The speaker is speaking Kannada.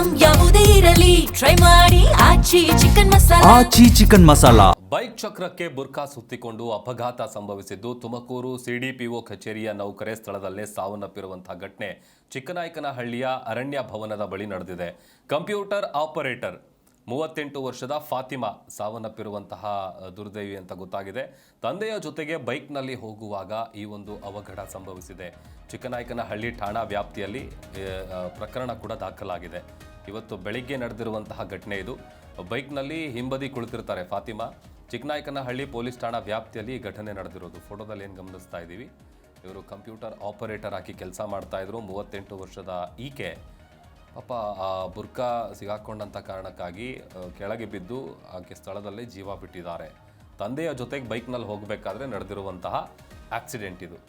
ಐಟಂ ಯಾವುದೇ ಇರಲಿ ಟ್ರೈ ಮಾಡಿ ಆಚಿ ಚಿಕನ್ ಮಸಾಲಾ. ಬೈಕ್ ಚಕ್ರಕ್ಕೆ ಬುರ್ಖಾ ಸುತ್ತಿಕೊಂಡು ಅಪಘಾತ ಸಂಭವಿಸಿದ್ದು ತುಮಕೂರು ಸಿಡಿಪಿಒ ಕಚೇರಿಯ ನೌಕರೆ ಸ್ಥಳದಲ್ಲೇ ಸಾವನ್ನಪ್ಪಿರುವಂತಹ ಘಟನೆ ಚಿಕ್ಕನಾಯಕನಹಳ್ಳಿಯ ಅರಣ್ಯ ಭವನದ ಬಳಿ ನಡೆದಿದೆ. ಕಂಪ್ಯೂಟರ್ ಆಪರೇಟರ್ 38 ವರ್ಷದ ಫಾತಿಮಾ ಸಾವನ್ನಪ್ಪಿರುವಂತಹ ದುರ್ದೈವಿ ಅಂತ ಗೊತ್ತಾಗಿದೆ. ತಂದೆಯ ಜೊತೆಗೆ ಬೈಕ್ನಲ್ಲಿ ಹೋಗುವಾಗ ಈ ಒಂದು ಅವಘಡ ಸಂಭವಿಸಿದೆ. ಚಿಕ್ಕನಾಯಕನಹಳ್ಳಿ ಠಾಣಾ ವ್ಯಾಪ್ತಿಯಲ್ಲಿ ಪ್ರಕರಣ ಕೂಡ ದಾಖಲಾಗಿದೆ. ಇವತ್ತು ಬೆಳಿಗ್ಗೆ ನಡೆದಿರುವಂತಹ ಘಟನೆ ಇದು. ಬೈಕ್ನಲ್ಲಿ ಹಿಂಬದಿ ಕುಳಿತಿರ್ತಾರೆ ಫಾತಿಮಾ. ಚಿಕ್ಕನಾಯಕನಹಳ್ಳಿ ಪೊಲೀಸ್ ಠಾಣಾ ವ್ಯಾಪ್ತಿಯಲ್ಲಿ ಘಟನೆ ನಡೆದಿರೋದು. ಫೋಟೋದಲ್ಲಿ ಏನು ಗಮನಿಸ್ತಾ ಇದ್ದೀವಿ, ಇವರು ಕಂಪ್ಯೂಟರ್ ಆಪರೇಟರ್ ಆಗಿ ಕೆಲಸ ಮಾಡ್ತಾ ಇದ್ರು. 38 ವರ್ಷದ ಈಕೆ ಪಾಪ ಆ ಬುರ್ಕಾ ಸಿಗಾಕೊಂಡಂಥ ಕಾರಣಕ್ಕಾಗಿ ಕೆಳಗೆ ಬಿದ್ದು ಆಕೆ ಸ್ಥಳದಲ್ಲೇ ಜೀವ ಬಿಟ್ಟಿದ್ದಾರೆ. ತಂದೆಯ ಜೊತೆಗೆ ಬೈಕ್ನಲ್ಲಿ ಹೋಗಬೇಕಾದ್ರೆ ನಡೆದಿರುವಂತಹ ಆಕ್ಸಿಡೆಂಟ್ ಇದು.